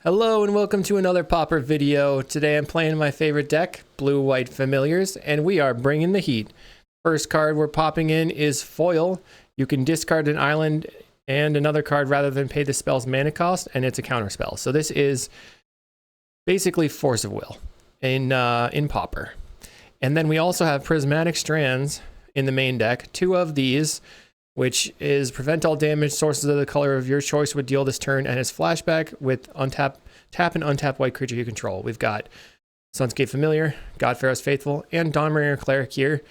Hello and welcome to another Pauper video. Today I'm playing my favorite deck, Blue-White Familiars, and we are bringing the heat. First card we're popping in is Foil. You can discard an island and another card rather than pay the spell's mana cost, and it's a counter spell. So this is basically Force of Will in Pauper. And then we also have Prismatic Strands in the main deck. Two of these, which is prevent all damage. Sources of the color of your choice would deal this turn, and is flashback with tap and untap white creature you control. We've got Sunscape Familiar, Godfarrow's Faithful, and Dawnbringer Cleric here.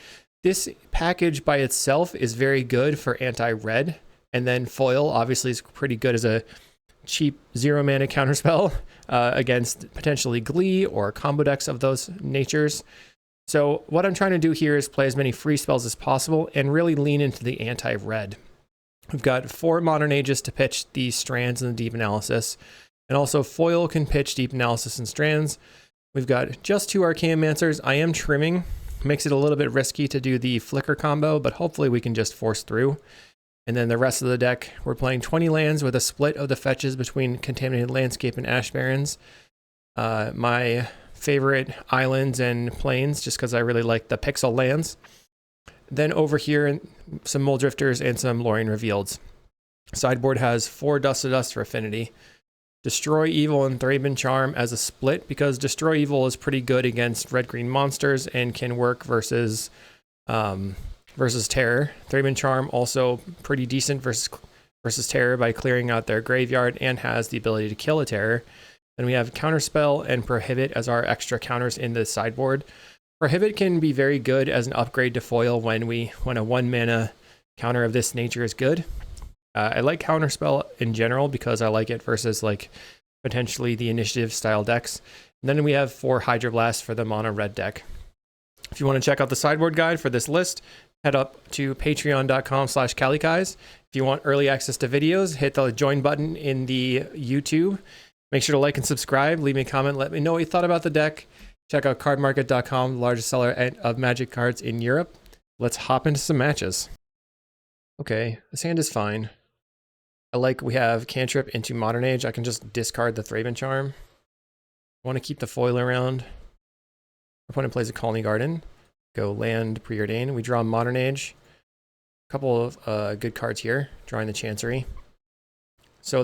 This package by itself is very good for anti-red, and then Foil obviously is pretty good as a cheap 0 mana counterspell against potentially Glee or combo decks of those natures. So what I'm trying to do here is play as many free spells as possible and really lean into the anti-red. We've got 4 Modern Ages to pitch the strands and the deep analysis, and also Foil can pitch deep analysis and strands. We've got just 2 Archaeomancers. I am trimming, makes it a little bit risky to do the flicker combo, but hopefully we can just force through. And then the rest of the deck, we're playing 20 lands with a split of the fetches between Contaminated Landscape and Ash Barrens. My favorite islands and plains, just because I really like the pixel lands. Then over here, some Mole Drifters and some Lorien Revealed. Sideboard has 4 Dust to Dust for affinity. Destroy Evil and Thraben Charm as a split, because Destroy Evil is pretty good against red-green monsters and can work versus Terror. Thraben Charm also pretty decent versus Terror by clearing out their graveyard, and has the ability to kill a Terror. Then we have Counterspell and Prohibit as our extra counters in the sideboard. Prohibit can be very good as an upgrade to Foil when a 1 mana counter of this nature is good. I like Counterspell in general because I like it versus like potentially the initiative style decks. And then we have 4 Hydroblast for the mono red deck. If you want to check out the sideboard guide for this list, head up to patreon.com/kalikaiz. If you want early access to videos, hit the join button in the YouTube. Make sure to like and subscribe, leave me a comment, let me know what you thought about the deck. Check out cardmarket.com, the largest seller of Magic cards in Europe. Let's hop into some matches. Okay, this hand is fine. I like we have Cantrip into Modern Age. I can just discard the Thraben Charm. I want to keep the foil around. Opponent plays a Colony Garden. Go land, Preordain. We draw Modern Age. A couple of good cards here, drawing the Chancery. So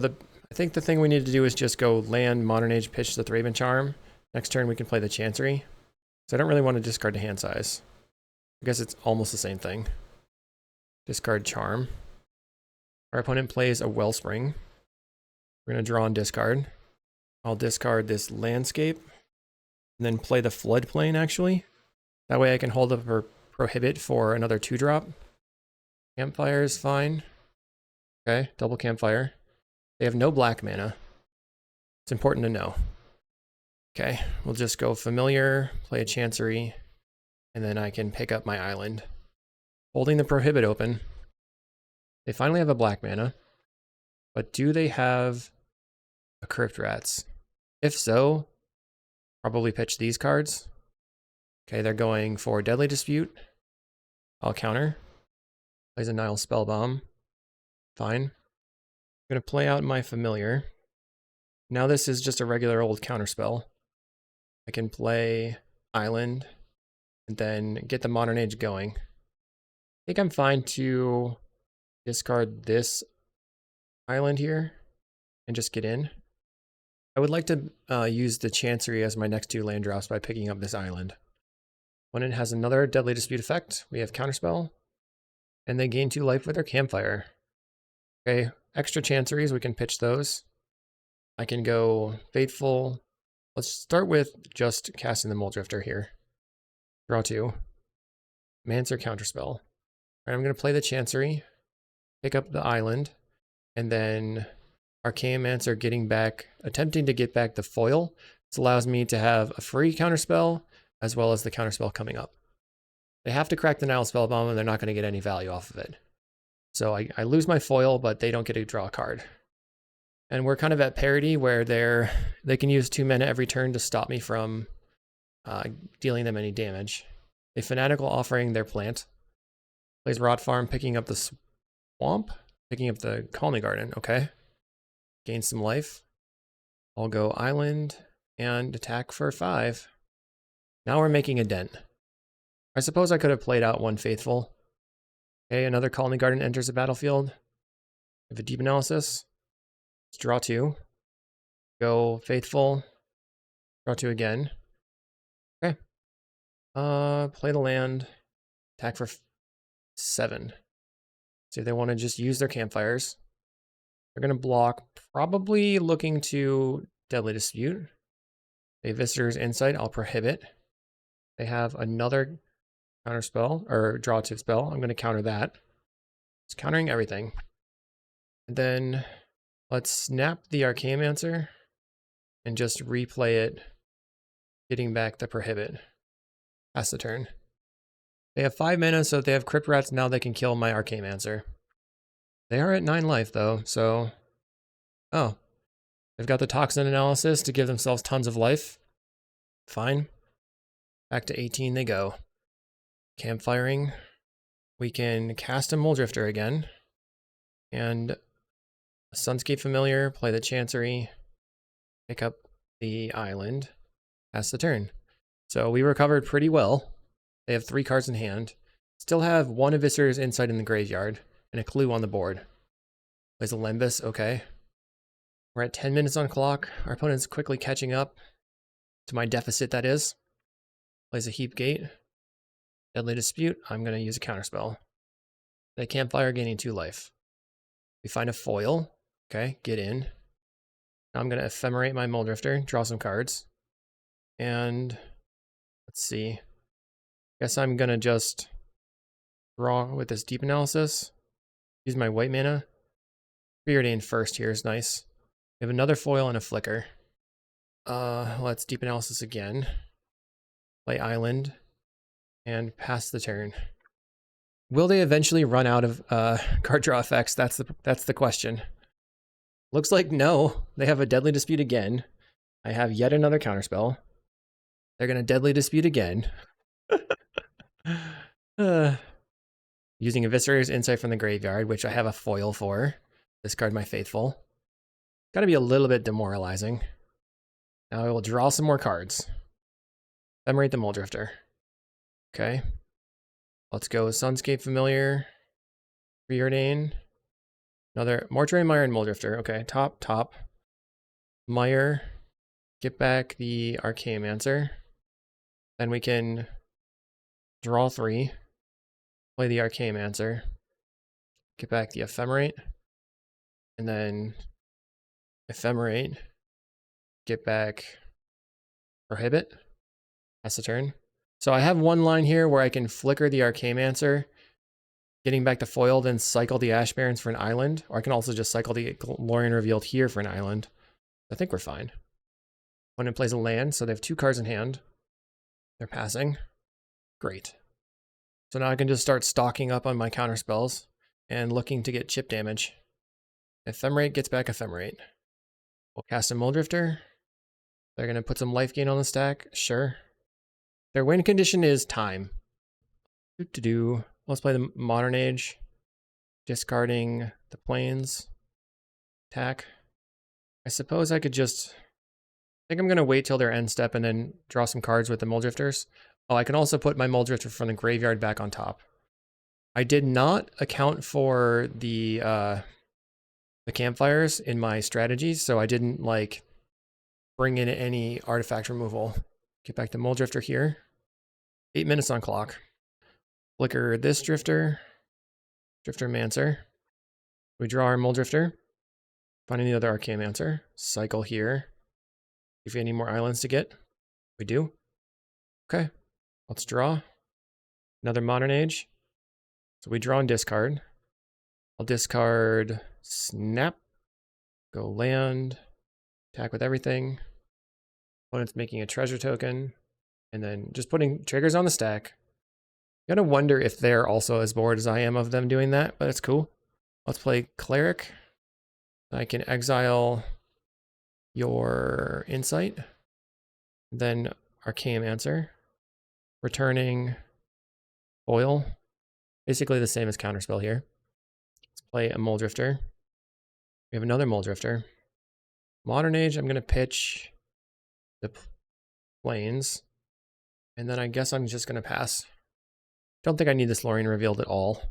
I think the thing we need to do is just go land, Modern Age, pitch the Thraben Charm. Next turn we can play the Chancery. So I don't really want to discard the hand size. I guess it's almost the same thing. Discard Charm. Our opponent plays a Wellspring. We're going to draw and discard. I'll discard this Landscape, and then play the Floodplain actually. That way I can hold up or Prohibit for another 2-drop. Campfire is fine. Okay, double Campfire. They have no black mana. It's important to know. Okay, we'll just go Familiar, play a Chancery, and then I can pick up my island. Holding the Prohibit open. They finally have a black mana, but do they have a Crypt Rats? If so, probably pitch these cards. Okay, they're going for Deadly Dispute. I'll counter. Plays a Nile Spellbomb. Fine. I'm going to play out my Familiar. Now this is just a regular old counterspell. I can play Island and then get the Modern Age going. I think I'm fine to discard this island here and just get in. I would like to use the Chancery as my next 2 land drops by picking up this island. When it has another Deadly Dispute effect, we have Counterspell, and they gain 2 life with their Campfire. Okay, extra Chanceries, we can pitch those. I can go Faithful. Let's start with just casting the Mole Drifter here. Draw 2. Mancer Counterspell. All right, I'm going to play the Chancery, pick up the island, and then Archaeomancer attempting to get back the foil. This allows me to have a free counterspell as well as the counterspell coming up. They have to crack the Nile Spellbomb and they're not going to get any value off of it. So I lose my foil, but they don't get to draw a card. And we're kind of at parity where they can use 2 mana every turn to stop me from dealing them any damage. A Fanatical Offering their plant. Plays Rot Farm, picking up the Swamp, picking up the Colony Garden, okay. Gain some life. I'll go island and attack for 5. Now we're making a dent. I suppose I could have played out one faithful. Okay, another Colony Garden enters the battlefield. We have a deep analysis. Let's draw 2. Go faithful. Draw 2 again. Okay. Play the land. Attack for 7. See if they want to just use their campfires. They're going to block, probably looking to Deadly Dispute. A Visitor's Insight, I'll prohibit. They have another counter spell, or draw 2 spell. I'm going to counter that. It's countering everything. And then let's snap the Archaeomancer and just replay it, getting back the prohibit. Pass the turn. They have 5 mana, so if they have Crypt Rats, now they can kill my Archaeomancer. They are at 9 life though, so... Oh. They've got the Toxin Analysis to give themselves tons of life. Fine. Back to 18 they go. Campfiring. We can cast a Mulldrifter again. And a Sunscape Familiar, play the Chancery, pick up the island, pass the turn. So we recovered pretty well. They have 3 cards in hand. Still have 1 Eviscer's Insight in the graveyard and a clue on the board. Plays a Lembas, okay. We're at 10 minutes on clock. Our opponent's quickly catching up to my deficit, that is. Plays a Heap Gate. Deadly Dispute, I'm going to use a counterspell. They Campfire, gaining 2 life. We find a foil. Okay, get in. Now I'm going to Ephemerate my Mulldrifter, draw some cards. And let's see. Guess I'm going to just draw with this Deep Analysis. Use my white mana. Preordained first here is nice. We have another foil and a Flicker. Let's Deep Analysis again. Play Island. And pass the turn. Will they eventually run out of card draw effects? That's the question. Looks like no. They have a Deadly Dispute again. I have yet another counterspell. They're going to Deadly Dispute again. Using Eviscer's Insight from the graveyard, which I have a foil for. Discard my Faithful. Got to be a little bit demoralizing. Now I will draw some more cards. Ephemerate the Mulldrifter. Okay. Let's go with Sunscape Familiar. Preordain. Another Mortuary Mire and Mulldrifter. Okay, top. Mire. Get back the Archaeomancer. Then we can draw 3. Play the Archaeomancer. Get back the Ephemerate. And then Ephemerate. Get back Prohibit. Pass the turn. So I have one line here where I can flicker the Archaeomancer, getting back the foil, then cycle the Ash Barrens for an island. Or I can also just cycle the Lorien Revealed here for an island. I think we're fine. Opponent plays a land, so they have 2 cards in hand. They're passing. Great. So now I can just start stocking up on my counter spells and looking to get chip damage. Ephemerate gets back Ephemerate. We'll cast a Mulldrifter. They're going to put some life gain on the stack. Sure. Their win condition is time. Let's play the Modern Age. Discarding the Plains. Attack. I suppose I could just... I think I'm going to wait till their end step and then draw some cards with the Mulldrifters. Oh, I can also put my Mulldrifter from the graveyard back on top. I did not account for the campfires in my strategies, so I didn't like bring in any artifact removal. Get back the Mulldrifter here. 8 minutes on clock. Flicker this Drifter. Driftermancer. We draw our Mulldrifter. Find any other Archaeomancer. Cycle here. If you have any more islands to get. We do. Okay. Let's draw. Another Modern Age. So we draw and discard. I'll discard Snap. Go land. Attack with everything. Opponent's making a treasure token. And then just putting triggers on the stack. You gotta wonder if they're also as bored as I am of them doing that, but it's cool. Let's play Cleric. I can exile your Insight. Then Archaeomancer. Returning Foil. Basically the same as Counterspell here. Let's play a Mulldrifter. We have another Mulldrifter. Modern Age, I'm going to pitch the plains. And then I guess I'm just going to pass. Don't think I need this Lorien revealed at all.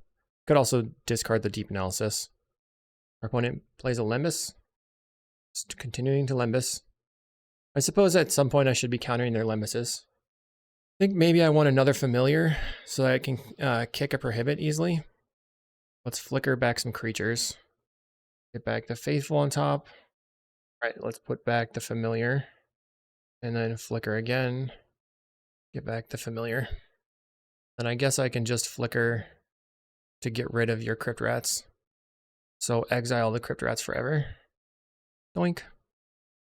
Could also discard the Deep Analysis. Our opponent plays a Lembas. Just continuing to Lembas. I suppose at some point I should be countering their Lembases. I think maybe I want another Familiar so that I can kick a Prohibit easily. Let's flicker back some creatures. Get back the Faithful on top. All right, let's put back the Familiar. And then flicker again. Get back the Familiar. And I guess I can just flicker to get rid of your Crypt Rats. So exile the Crypt Rats forever. Doink.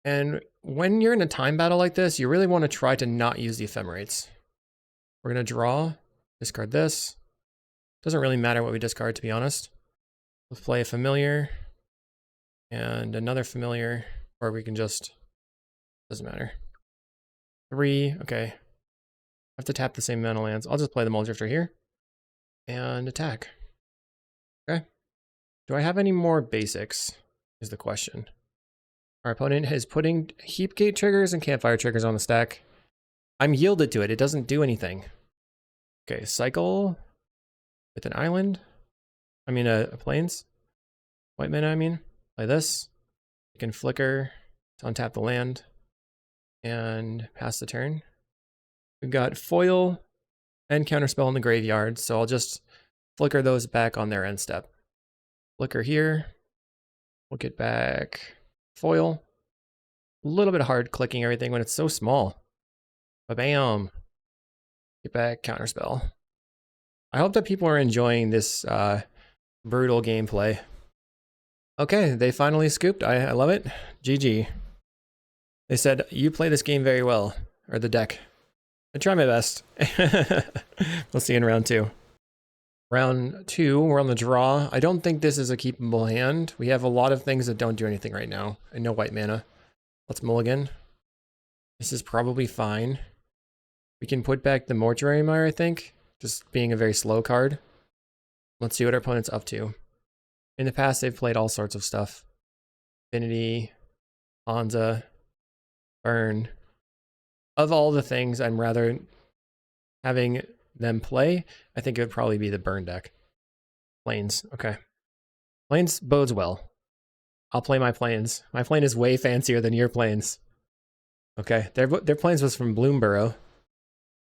And when you're in a time battle like this, you really want to try to not use the Ephemerates. We're going to draw, discard this. Doesn't really matter what we discard, to be honest. Let's play a Familiar and another Familiar, or we can just, doesn't matter. 3, okay. I have to tap the same amount of lands. I'll just play the Muldrifter here and attack. Okay. Do I have any more basics is the question. Our opponent is putting Heap Gate triggers and Campfire triggers on the stack. I'm yielded to it. It doesn't do anything. Okay, cycle with an island. I mean, a plains. White mana, I mean. Play this. You can flicker to untap the land and pass the turn. We've got foil and counterspell in the graveyard, so I'll just flicker those back on their end step. Flicker here. We'll get back foil. A little bit hard clicking everything when it's so small. Ba-bam. Get back counterspell. I hope that people are enjoying this brutal gameplay. Okay, they finally scooped. I love it. GG. They said, you play this game very well. Or the deck. I try my best. We'll see in round 2. Round 2, we're on the draw. I don't think this is a keepable hand. We have a lot of things that don't do anything right now. And no white mana. Let's mulligan. This is probably fine. We can put back the Mortuary Mire, I think. Just being a very slow card. Let's see what our opponent's up to. In the past, they've played all sorts of stuff. Affinity, Hansa, Burn. Of all the things I'm rather having them play, I think it would probably be the Burn deck. Plains, okay. Plains bodes well. I'll play my Plains. My plane is way fancier than your Plains. Okay, their Plains was from Bloomburrow.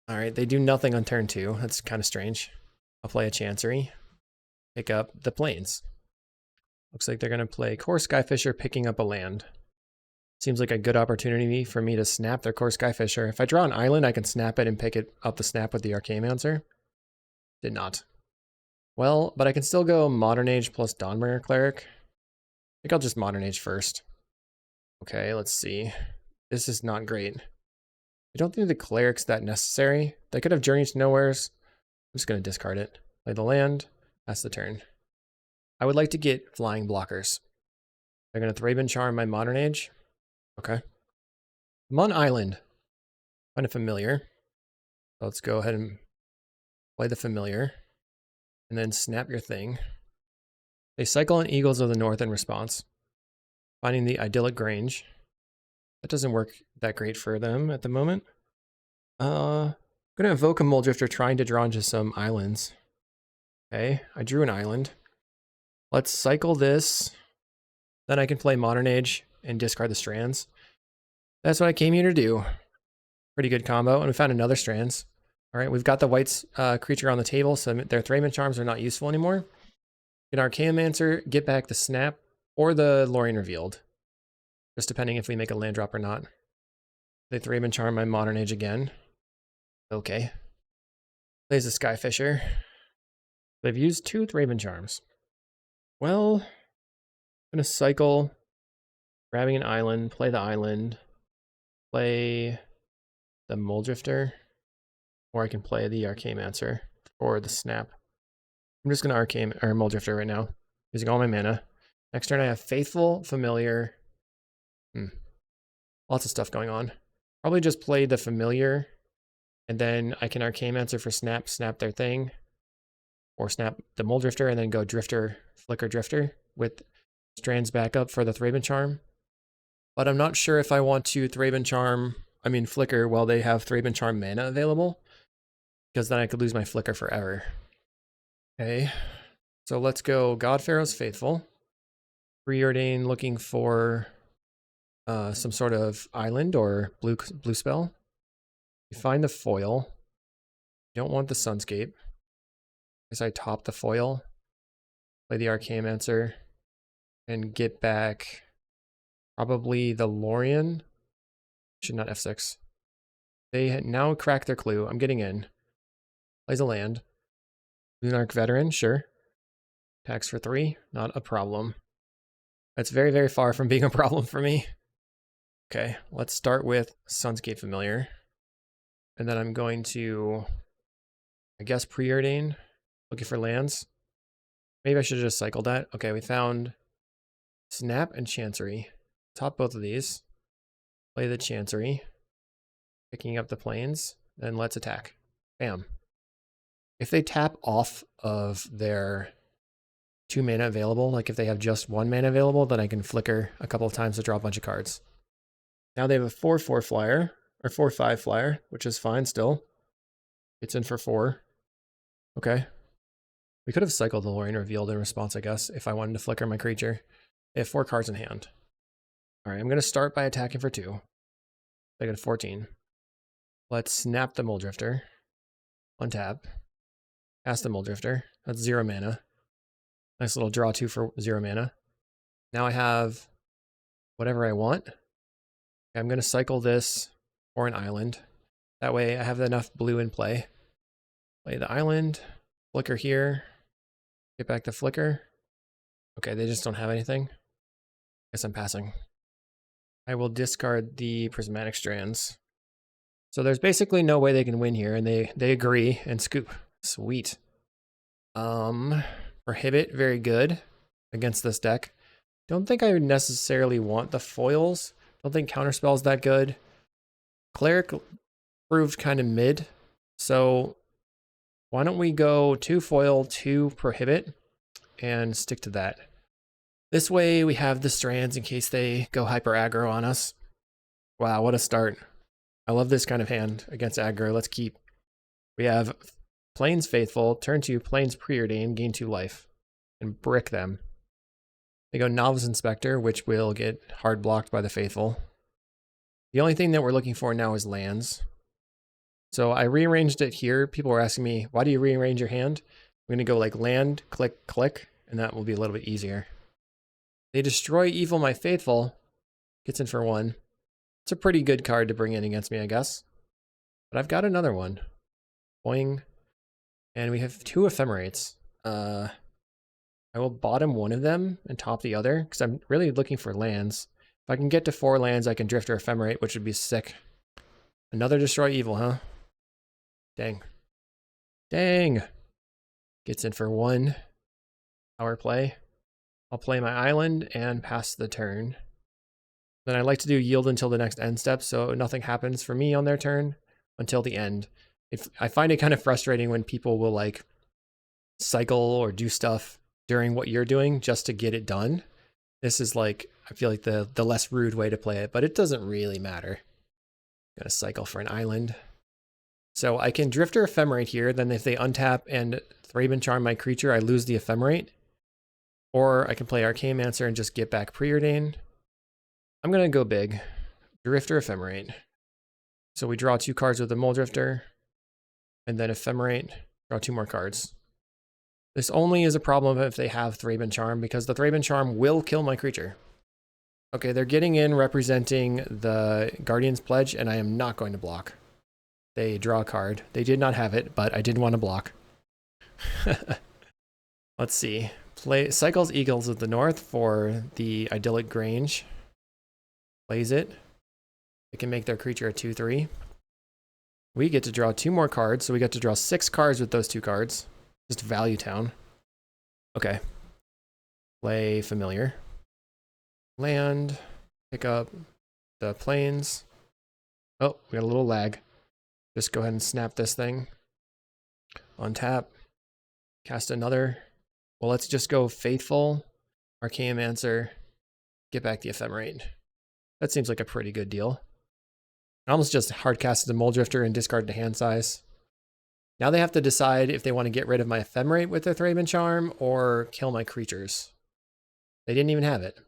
All right, they do nothing on turn 2. That's kind of strange. I'll play a Chancery. Pick up the Plains. Looks like they're going to play Core Skyfisher, picking up a land. Seems like a good opportunity for me to snap their Core Skyfisher. If I draw an island, I can snap it and pick it up the snap with the Archaeomancer. Did not. Well, but I can still go Modern Age plus Dawnbringer Cleric. I think I'll just Modern Age first. Okay, let's see. This is not great. I don't think the Cleric's that necessary. They could have Journey to Nowheres. I'm just going to discard it. Play the land. Pass the turn. I would like to get flying blockers. They're going to Thraben Charm my Modern Age. Okay. I'm on island. Find a Familiar. So let's go ahead and play the Familiar. And then snap your thing. They cycle on Eagles of the North in response. Finding the Idyllic Grange. That doesn't work that great for them at the moment. I'm going to evoke a Muldrifter trying to draw into some islands. Okay, I drew an island. Let's cycle this. Then I can play Modern Age and discard the strands. That's what I came here to do. Pretty good combo. And we found another strands. All right, we've got the white's creature on the table, so their Thraben Charms are not useful anymore. Get Archaeomancer, get back the snap, or the Lorien Revealed. Just depending if we make a land drop or not. They Thraben Charm my Modern Age again. Okay. Plays a Skyfisher. They've used 2 Thraben Charms. Well, I'm going to cycle, grabbing an island, play the island, play the Muldrifter, or I can play the Archaeomancer for the snap. I'm just going to Muldrifter right now, using all my mana. Next turn I have Faithful, Familiar. Lots of stuff going on. Probably just play the Familiar, and then I can Archaeomancer for snap their thing. Or snap the Muldrifter and then go Drifter, Flicker Drifter with strands back up for the Thraben Charm. but I'm not sure if I want to flicker while they have Thraben Charm mana available, because then I could lose my flicker forever. Okay, so let's go God Pharaoh's Faithful. Preordain looking for some sort of island or blue spell. You find the foil. You don't want the Sunscape. Guess I top the foil, play the Archaeomancer, and get back probably the Lorien. Should not F6. They now crack their clue. I'm getting in. Plays a land. Lunarch Veteran, sure. Attacks for 3, not a problem. That's very, very far from being a problem for me. Okay, let's start with Sunscape Familiar. And then I'm going to, I guess, preordain, looking for lands. Maybe I should have just cycled that. Okay, we found Snap and Chancery. Top both of these. Play the Chancery. Picking up the plains. Then let's attack. Bam. If they tap off of their 2 mana available, like if they have just 1 mana available, then I can flicker a couple of times to draw a bunch of cards. Now they have a 4/4 flyer, or 4/5 flyer, which is fine still. It's in for 4. Okay. We could have cycled the Lorien Revealed in response, I guess, if I wanted to flicker my creature. They have 4 cards in hand. Alright, I'm going to start by attacking for 2. They got a 14. Let's snap the Muldrifter. Untap. Cast the Muldrifter. That's 0 mana. Nice little draw 2 for 0 mana. Now I have whatever I want. I'm going to cycle this for an island. That way I have enough blue in play. Play the island. Flicker here. Get back the flicker. Okay, they just don't have anything. Guess I'm passing. I will discard the prismatic strands. So there's basically no way they can win here, and they agree and scoop. Sweet. Prohibit, very good against this deck. Don't think I would necessarily want the foils. Don't think Counterspell's that good. Cleric proved kind of mid, so why don't we go 2 foil, 2 prohibit, and stick to that. This way we have the strands in case they go hyper aggro on us. Wow, what a start. I love this kind of hand against aggro. Let's keep. We have Plains Faithful, turn 2, Plains Preordain, gain 2 life, and brick them. They go Novice Inspector, which will get hard blocked by the Faithful. The only thing that we're looking for now is lands. So I rearranged it here. People were asking me, why do you rearrange your hand? I'm going to go like land, click, click, and that will be a little bit easier. They destroy Evil My Faithful. Gets in for 1. It's a pretty good card to bring in against me, I guess. But I've got another one. Boing. And we have 2 Ephemerates. I will bottom one of them and top the other, because I'm really looking for lands. If I can get to 4 lands, I can drift or Ephemerate, which would be sick. Another Destroy Evil, huh? Dang. Dang! Gets in for 1. Power play. I'll play my island and pass the turn. Then I like to do yield until the next end step, so nothing happens for me on their turn until the end. I find it kind of frustrating when people will like cycle or do stuff during what you're doing just to get it done. This is like, I feel like the less rude way to play it, but it doesn't really matter. I'm gonna cycle for an island. So I can drift or Ephemerate here, then if they untap and Thraben Charm my creature, I lose the Ephemerate. Or I can play Archaeomancer and just get back Preordain. I'm gonna go big. Drift or Ephemerate. So we draw 2 cards with the Muldrifter, and then Ephemerate, draw 2 more cards. This only is a problem if they have Thraben Charm, because the Thraben Charm will kill my creature. Okay, they're getting in representing the Guardian's Pledge, and I am not going to block. They draw a card. They did not have it, but I did want to block. Let's see. Play cycles Eagles of the North for the Idyllic Grange. Plays it. They can make their creature a 2/3. We get to draw 2 more cards, so we get to draw 6 cards with those 2 cards. Just value town. Okay. Play Familiar. Land. Pick up the plains. Oh, we got a little lag. Just go ahead and snap this thing. Untap. Cast another. Well, let's just go Faithful. Archaeomancer. Get back the Ephemerate. That seems like a pretty good deal. I almost just hard casted the Mole Drifter and discarded the hand size. Now they have to decide if they want to get rid of my Ephemerate with their Thraben Charm or kill my creatures. They didn't even have it.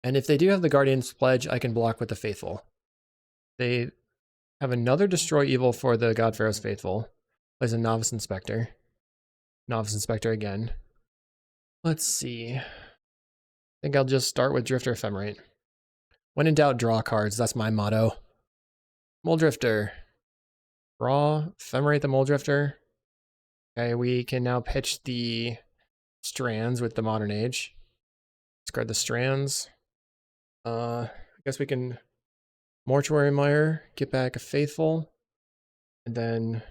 And if they do have the Guardian's Pledge, I can block with the Faithful. They have another Destroy Evil for the God Pharaoh's Faithful. Plays a Novice Inspector. Novice Inspector again. Let's see. I think I'll just start with Drifter Ephemerate. When in doubt, draw cards. That's my motto. Mole Drifter. Draw, Ephemerate the Mole Drifter. Okay, we can now pitch the strands with the Modern Age. Discard the strands. I guess we can Mortuary Mire, get back a Faithful, and then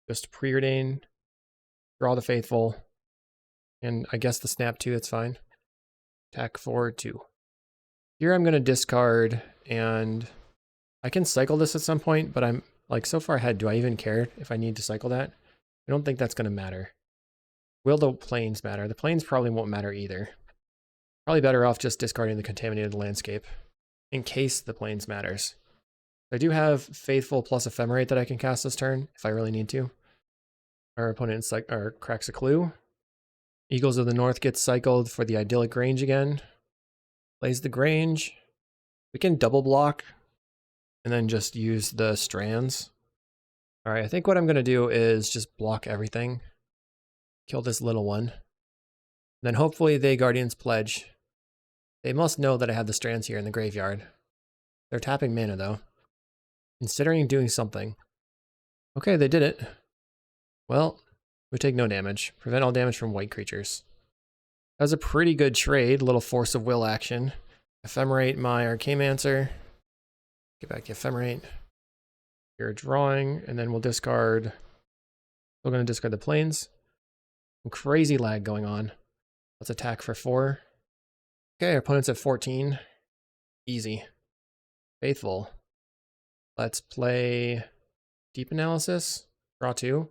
just preordain, draw the Faithful, and I guess the Snap too, that's fine. Attack forward 2. Here I'm going to discard, and I can cycle this at some point, but I'm like so far ahead, do I even care if I need to cycle that? I don't think that's going to matter. Will the planes matter? The planes probably won't matter either. Probably better off just discarding the Contaminated Landscape in case the planes matters. I do have Faithful plus Ephemerate that I can cast this turn if I really need to. Our opponent cracks a clue. Eagles of the North gets cycled for the Idyllic Grange again. Plays the Grange. We can double block and then just use the strands. All right, I think what I'm going to do is just block everything. Kill this little one. Then hopefully they Guardian's Pledge. They must know that I have the strands here in the graveyard. They're tapping mana though. Considering doing something. Okay, they did it. Well, we take no damage. Prevent all damage from white creatures. That was a pretty good trade. Little Force of Will action. Ephemerate my Archaeomancer. Get back the Ephemerate. You're drawing, and then we'll discard. We're going to discard the planes. Some crazy lag going on. Let's attack for 4. Okay, our opponent's at 14. Easy. Faithful. Let's play Deep Analysis. Draw 2.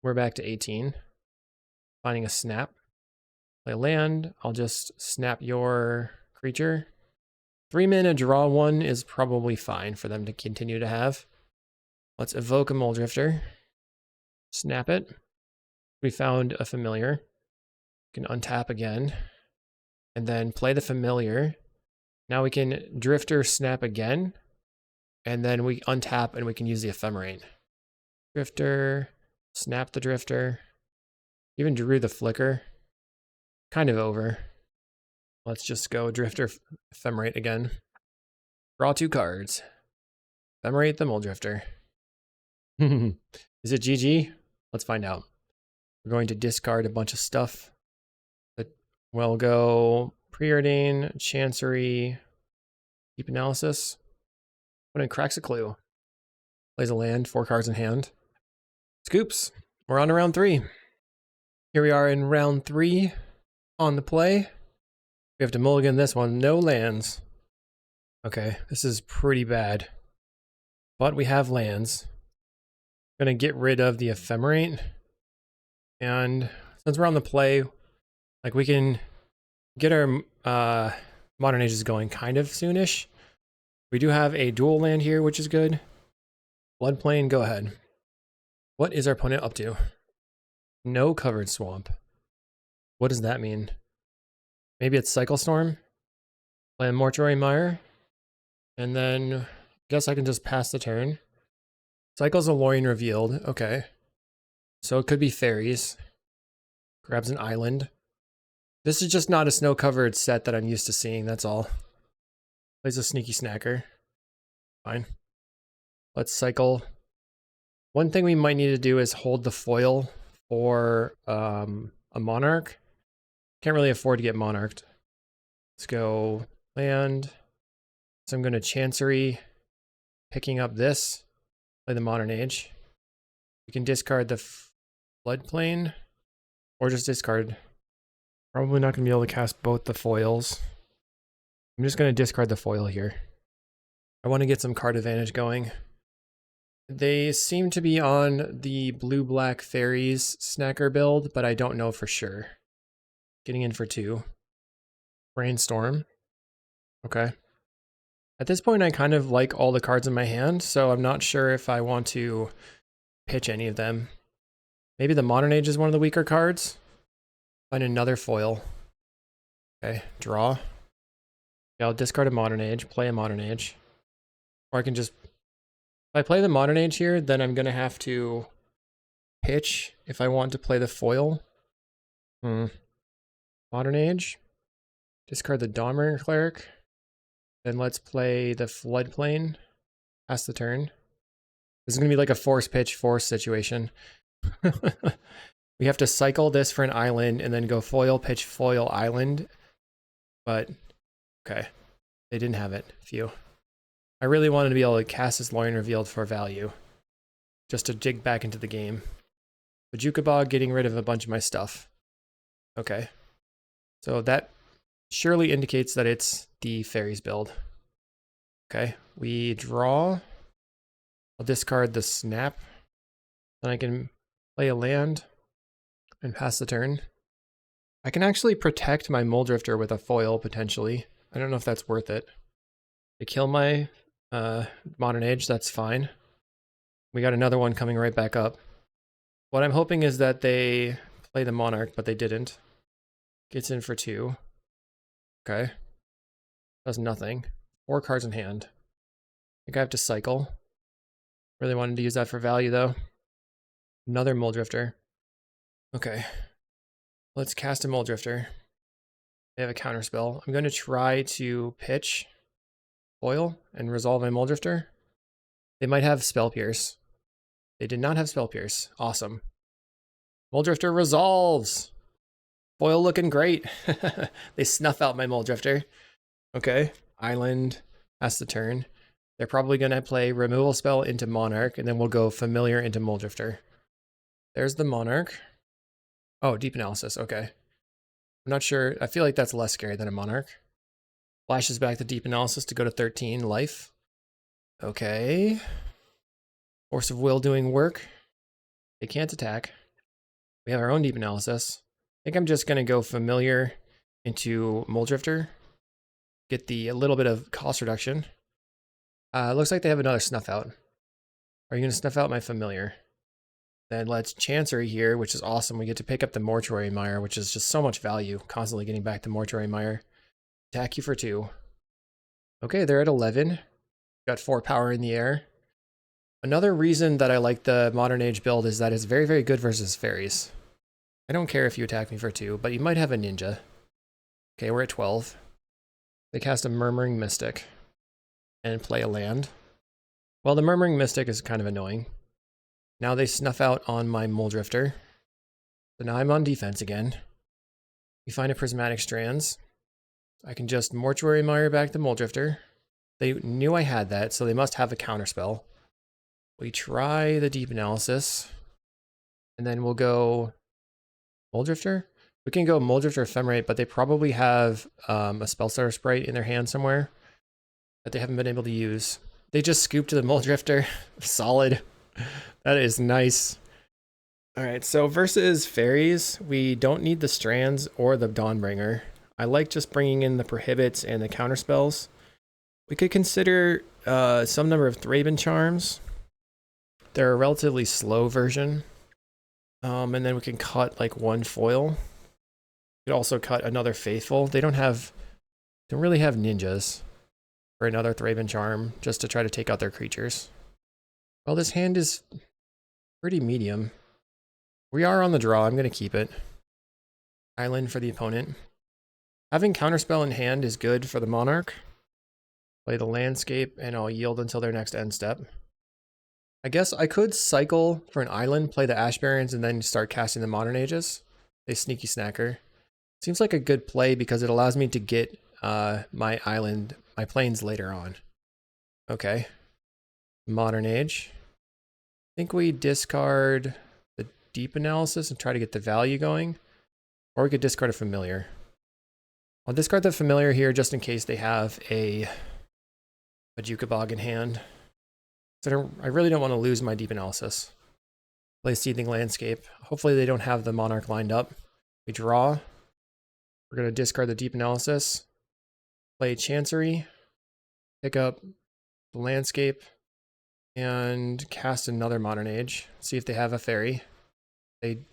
We're back to 18. Finding a snap. Play land. I'll just snap your creature. 3 mana, draw 1 is probably fine for them to continue to have. Let's evoke a Mole Drifter. Snap it. We found a familiar. We can untap again. And then play the familiar. Now we can Drifter snap again. And then we untap and we can use the Ephemerate. Drifter, snap the Drifter. Even drew the Flicker. Kind of over. Let's just go Drifter, Ephemerate again. Draw 2 cards. Ephemerate the Mole Drifter. Is it GG? Let's find out. We're going to discard a bunch of stuff. But we'll go Preordain, Chancery, Deep Analysis. Opponent cracks a clue. Plays a land, 4 cards in hand. Scoops. We're on to round 3. Here we are in round 3 on the play. We have to mulligan this one. No lands. Okay, this is pretty bad. But we have lands. I'm going to get rid of the Ephemerate. And since we're on the play, like we can get our Modern Ages going kind of soonish. We do have a dual land here, which is good. Floodplain, go ahead. What is our opponent up to? No covered swamp. What does that mean? Maybe it's Cycle Storm. Play a Mortuary Mire. And then I guess I can just pass the turn. Cycle's a Lorien Revealed. Okay. So it could be fairies. Grabs an island. This is just not a snow-covered set that I'm used to seeing, that's all. Plays a Sneaky Snacker. Fine. Let's cycle. One thing we might need to do is hold the foil for a Monarch. Can't really afford to get Monarched. Let's go land. So I'm going to Chancery, picking up this. Play the Modern Age. We can discard the Floodplain, or just discard. Probably not going to be able to cast both the foils. I'm just going to discard the foil here. I want to get some card advantage going. They seem to be on the blue-black fairies snacker build, but I don't know for sure. Getting in for 2. Brainstorm. Okay. At this point, I kind of like all the cards in my hand, so I'm not sure if I want to pitch any of them. Maybe the Modern Age is one of the weaker cards. Find another foil. Okay, draw. Yeah, I'll discard a Modern Age, play a Modern Age. Or I can just... If I play the Modern Age here, then I'm going to have to pitch if I want to play the foil. Modern Age. Discard the Dawnbringer Cleric. Then let's play the Floodplain. Pass the turn. This is going to be like a force pitch, force situation. We have to cycle this for an island and then go foil, pitch, foil, island. But, okay. They didn't have it. Phew. I really wanted to be able to cast this Lorien Revealed for value. Just to jig back into the game. Bojuka Bog getting rid of a bunch of my stuff. Okay. So that surely indicates that it's the fairies build. Okay. We draw. I'll discard the snap. Then I can play a land and pass the turn. I can actually protect my Muldrifter with a foil, potentially. I don't know if that's worth it. They kill my Modern Age, that's fine. We got another one coming right back up. What I'm hoping is that they play the Monarch, but they didn't. Gets in for 2. Okay. Does nothing. 4 cards in hand. I think I have to cycle. Really wanted to use that for value, though. Another Muldrifter. Okay. Let's cast a Muldrifter. They have a counterspell. I'm going to try to pitch foil and resolve my Muldrifter. They might have Spell Pierce. They did not have Spell Pierce. Awesome. Muldrifter resolves! Foil looking great. They snuff out my Muldrifter. Okay. Island. Pass the turn. They're probably going to play Removal Spell into Monarch, and then we'll go Familiar into Muldrifter. There's the Monarch. Oh, Deep Analysis. Okay. I'm not sure. I feel like that's less scary than a Monarch. Flashes back the Deep Analysis to go to 13 life. Okay. Force of Will doing work. They can't attack. We have our own Deep Analysis. I think I'm just going to go Familiar into Muldrifter. Get a little bit of cost reduction. Looks like they have another Snuff Out. Are you going to Snuff out my Familiar? Then let's Chancery here, which is awesome. We get to pick up the Mortuary Mire, which is just so much value. Constantly getting back the Mortuary Mire. Attack you for 2. Okay, they're at 11. Got 4 power in the air. Another reason that I like the Modern Age build is that it's very, very good versus fairies. I don't care if you attack me for 2, but you might have a ninja. Okay, we're at 12. They cast a Murmuring Mystic and play a land. Well, the Murmuring Mystic is kind of annoying. Now they snuff out on my Muldrifter. So now I'm on defense again. We find a Prismatic Strands. I can just Mortuary Mire back the Muldrifter. They knew I had that, so they must have a counterspell. We try the Deep Analysis. And then we'll go Muldrifter. We can go Muldrifter Ephemerate, but they probably have a Spellstarter Sprite in their hand somewhere that they haven't been able to use. They just scooped the Muldrifter. Solid. That is nice. Alright, so versus fairies, we don't need the Strands or the Dawnbringer. I like just bringing in the Prohibits and the counterspells. We could consider some number of Thraben Charms. They're a relatively slow version. And then we can cut like 1 foil. We could also cut another Faithful. They don't really have ninjas for another Thraben Charm just to try to take out their creatures. Well, this hand is pretty medium. We are on the draw. I'm going to keep it. Island for the opponent. Having Counterspell in hand is good for the Monarch. Play the Landscape, and I'll yield until their next end step. I guess I could cycle for an island, play the Ash Barrens, and then start casting the Modern Ages. They Sneaky Snacker. Seems like a good play because it allows me to get my island, my plains later on. Okay. Modern Age. I think we discard the Deep Analysis and try to get the value going. Or we could discard a Familiar. I'll discard the Familiar here just in case they have a Bojuka Bog in hand. So I really don't want to lose my Deep Analysis. Play Seething Landscape. Hopefully they don't have the Monarch lined up. We draw. We're going to discard the Deep Analysis. Play Chancery. pick up the landscape and cast another Modern Age. See if they have a fairy. They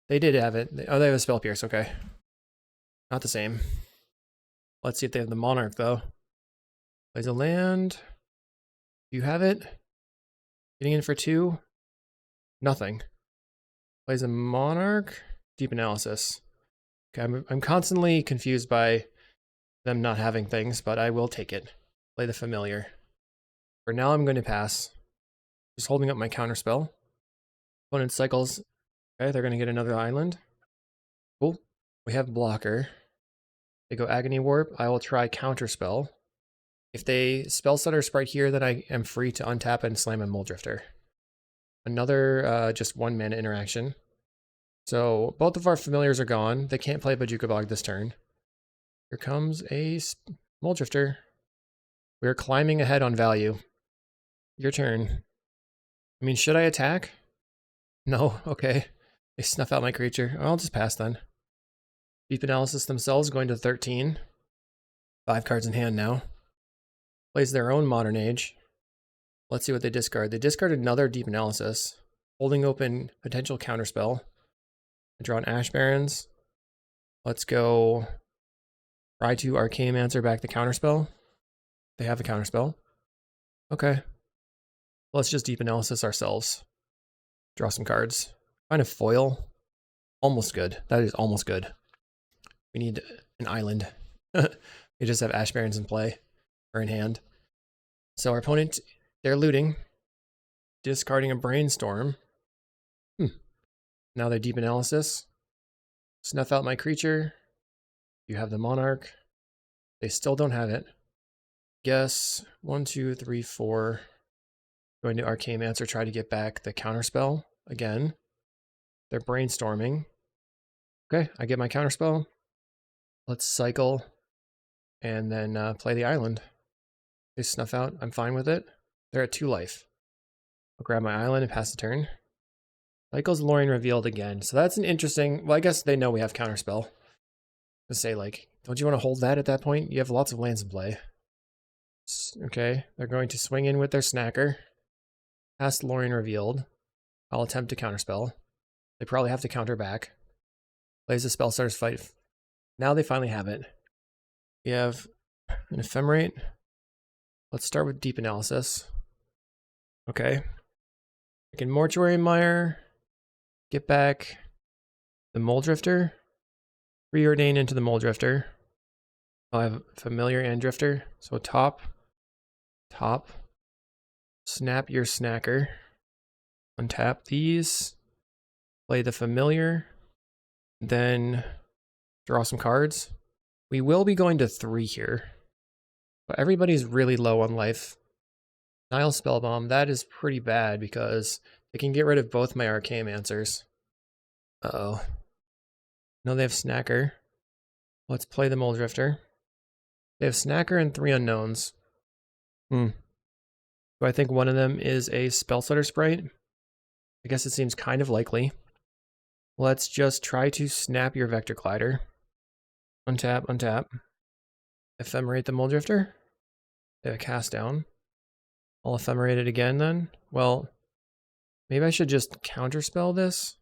did have it. Oh, they have a Spell Pierce. Okay. Not the same. Let's see if they have the Monarch, though. Plays a land. Do you have it? Getting in for 2? Nothing. Plays a Monarch. Deep Analysis. Okay, I'm constantly confused by them not having things, but I will take it. Play the Familiar. For now, I'm going to pass. Just holding up my counterspell. Opponent cycles. Okay, they're going to get another island. Cool. We have blocker. They go Agony Warp. I will try counterspell. If they spell Stutter Sprite here, then I am free to untap and slam a Muldrifter. Another just 1 mana interaction. So both of our familiars are gone. They can't play Bojuka Bog this turn. Here comes a Muldrifter. We're climbing ahead on value. Your turn. I mean, should I attack? No, okay. They snuff out my creature. I'll just pass then. Deep Analysis themselves going to 13. 5 cards in hand now. Plays their own Modern Age. Let's see what they discard. They discard another Deep Analysis. Holding open potential counterspell. I draw an Ash Barrens. Let's go try to Archaeomancer back the counterspell. They have a counterspell. Okay. Let's just Deep Analysis ourselves. Draw some cards. Find a foil. Almost good. That is almost good. We need an island. We just have Ash Barrens in play. Or in hand. So our opponent, they're looting. Discarding a Brainstorm. Now they're Deep Analysis. Snuff out my creature. You have the Monarch. They still don't have it. Guess 1, 2, 3, 4. Going to Archaeomancer, try to get back the counterspell again. They're brainstorming. Okay, I get my counterspell. Let's cycle and then play the island. They snuff out. I'm fine with it. They're at 2 life. I'll grab my island and pass the turn. Cycle's Lorien Revealed again. So that's an interesting... Well, I guess they know we have counterspell. To say, like, don't you want to hold that at that point? You have lots of lands in play. Okay, they're going to swing in with their snacker. Past Lorien Revealed. I'll attempt to counterspell. They probably have to counter back. Plays the Spellstarter's Fight. Now they finally have it. We have an Ephemerate. Let's start with Deep Analysis. Okay. I can Mortuary Mire. Get back the Muldrifter. Preordain into the Muldrifter. I'll have Familiar and Drifter. So top. Snap your snacker. Untap these. Play the Familiar. Then draw some cards. We will be going to 3 here. But everybody's really low on life. Nile Spellbomb, that is pretty bad because they can get rid of both my Archaeomancers. Uh-oh. No, they have Snacker. Let's play the Muldrifter. They have Snacker and 3 unknowns. Do I think one of them is a Spellstutter Sprite? I guess it seems kind of likely. Let's just try to snap your Vector Glider. Untap, untap. Ephemerate the Muldrifter. They have a cast down. I'll Ephemerate it again then. Well, maybe I should just counterspell this.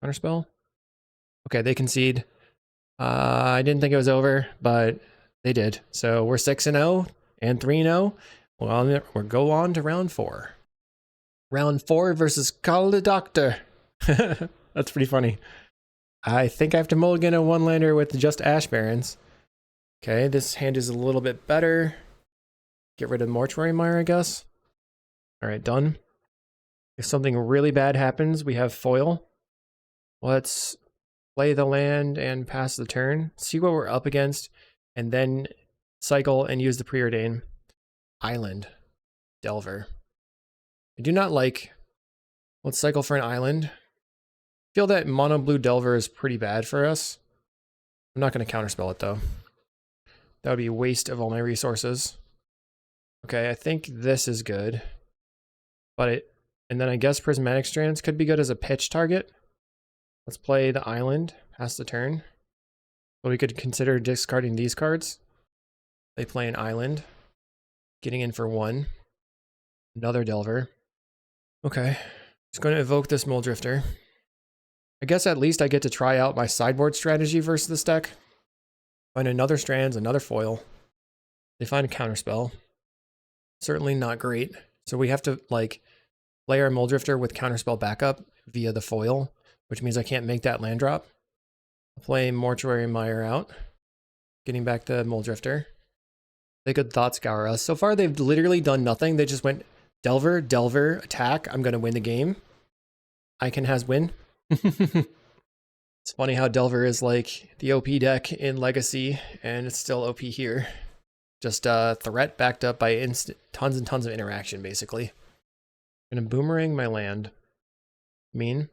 Counterspell? Okay, they concede. I didn't think it was over, but they did. So we're 6-0 and 3-0. Well, we'll go on to round 4. Round 4 versus Call the Doctor. That's pretty funny. I think I have to mulligan a 1-lander with just Ash Barrens. Okay, this hand is a little bit better. Get rid of Mortuary Mire, I guess. Alright, done. If something really bad happens, we have foil. Let's play the land and pass the turn. See what we're up against. And then cycle and use the Preordain. Island. Delver. I do not like... Let's cycle for an island. I feel that mono blue Delver is pretty bad for us. I'm not going to counterspell it though. That would be a waste of all my resources. Okay, I think this is good. And then I guess Prismatic Strands could be good as a pitch target. Let's play the island, pass the turn. So we could consider discarding these cards. They play an island. Getting in for 1. Another Delver. Okay. Just going to evoke this Muldrifter. I guess at least I get to try out my sideboard strategy versus this deck. Find another Strands, another foil. They find a counterspell. Certainly not great. So we have to, like, play our Muldrifter with counterspell backup via the foil, which means I can't make that land drop. I'll play Mortuary Mire out. Getting back the Muldrifter. They could Thought Scour us. So far, they've literally done nothing. They just went Delver, Delver, attack. I'm going to win the game. Icon has win. It's funny how Delver is like the OP deck in Legacy, and it's still OP here. Just threat backed up by tons and tons of interaction, basically. I'm going to Boomerang my land. Mean.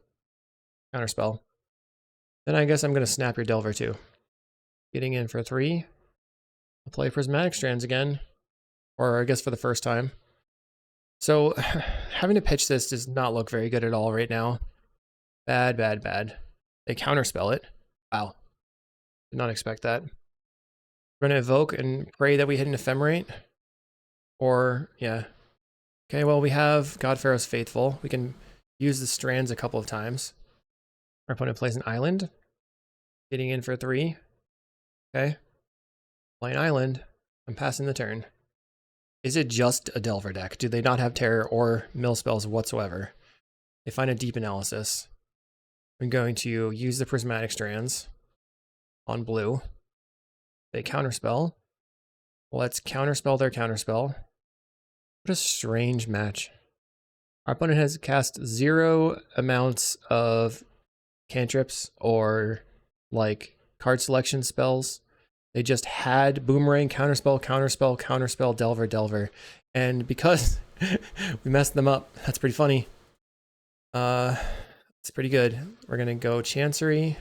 Counterspell. Then I guess I'm going to snap your Delver too. Getting in for 3. I'll play Prismatic Strands again. Or I guess for the first time. So having to pitch this does not look very good at all right now. Bad, bad, bad. They counterspell it. Wow. Did not expect that. We're going to evoke and pray that we hit an Ephemerate. Or, yeah. Okay, well, we have God Pharaoh's Faithful. We can use the Strands a couple of times. Our opponent plays an island. Getting in for 3. Okay. Playing island. I'm passing the turn. Is it just a Delver deck? Do they not have Terror or mill spells whatsoever? They find a Deep Analysis. I'm going to use the Prismatic Strands on blue. They counterspell. Let's counterspell their counterspell. What a strange match. Our opponent has cast 0 amounts of cantrips or like card selection spells. They just had Boomerang, Counterspell, Counterspell, Counterspell, Delver, Delver. And because we messed them up, that's pretty funny. It's pretty good. We're going to go Chancery,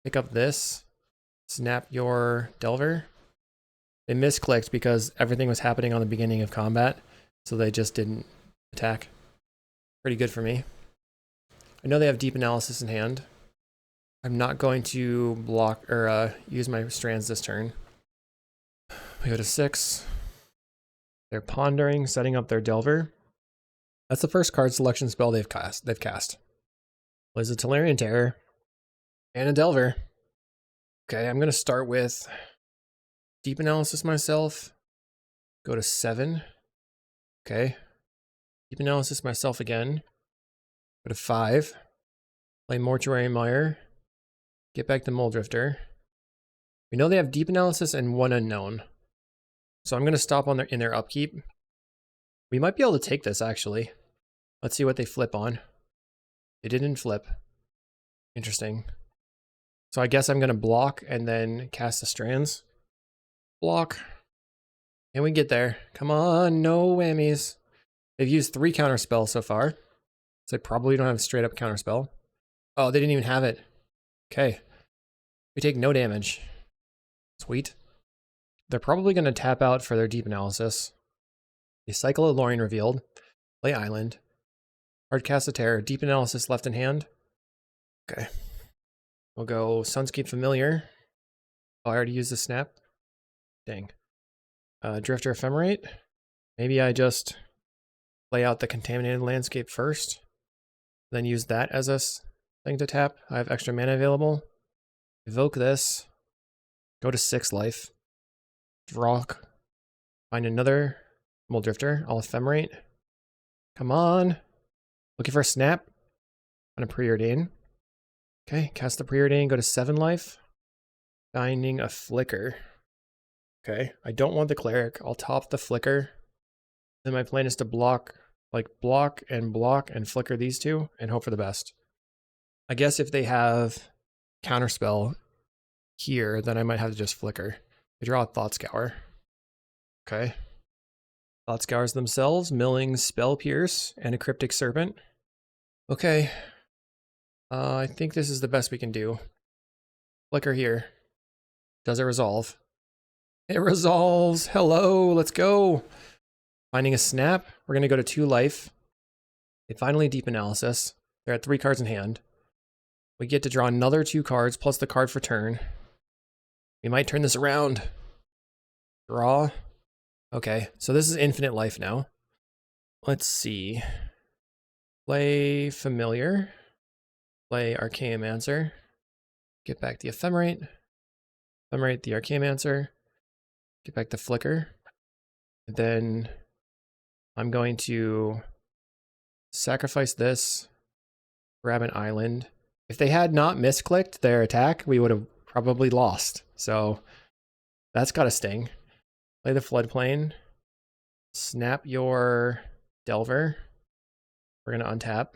pick up this, snap your Delver. They misclicked because everything was happening on the beginning of combat, so they just didn't attack. Pretty good for me. I know they have Deep Analysis in hand. I'm not going to block or use my Strands this turn. We go to 6. They're pondering, setting up their Delver. That's the first card selection spell they've cast. Plays a Tolarian Terror and a Delver. Okay, I'm gonna start with Deep Analysis myself. Go to 7. Okay. Deep Analysis myself again. Go to 5. Play Mortuary Mire. Get back to Muldrifter. We know they have Deep Analysis and 1 unknown. So I'm going to stop on in their upkeep. We might be able to take this, actually. Let's see what they flip on. They didn't flip. Interesting. So I guess I'm going to block and then cast the Strands. Block. Can we get there? Come on, no whammies. They've used 3 counterspells so far. So they probably don't have a straight up counterspell. Oh, they didn't even have it. Okay. We take no damage. Sweet. They're probably going to tap out for their Deep Analysis. They cycle a Lorien Revealed. Play Island. Hard cast a Terror. Deep Analysis left in hand. Okay. We'll go Sunscape Familiar. Oh, I already used the snap. Dang. Drifter Ephemerate. Maybe I just play out the Contaminated Landscape first. Then use that as a thing to tap. I have extra mana available. Evoke this. Go to 6 life. Draw. Find another Muldrifter. I'll Ephemerate. Come on. Looking for a snap. On a Preordain. Okay, cast the Preordain. Go to 7 life. Finding a Flicker. Okay, I don't want the Cleric. I'll top the Flicker. Then my plan is to block and flicker these 2 and hope for the best. I guess if they have Counterspell here, then I might have to just flicker. They draw a Thought Scour. Okay. Thought Scours themselves, milling Spell Pierce and a Cryptic Serpent. Okay. I think this is the best we can do. Flicker here. Does it resolve? It resolves! Hello, let's go! Finding a snap. We're going to go to 2 life. They finally Deep Analysis. They're at 3 cards in hand. We get to draw another 2 cards plus the card for turn. We might turn this around. Draw. Okay, so this is infinite life now. Let's see. Play Familiar. Play Archaeomancer. Get back the Ephemerate. Ephemerate the Archaeomancer. Get back the Flicker. And then I'm going to sacrifice this. Grab an island. If they had not misclicked their attack, we would have probably lost. So that's got to sting. Play the Floodplain. Snap your Delver. We're going to untap.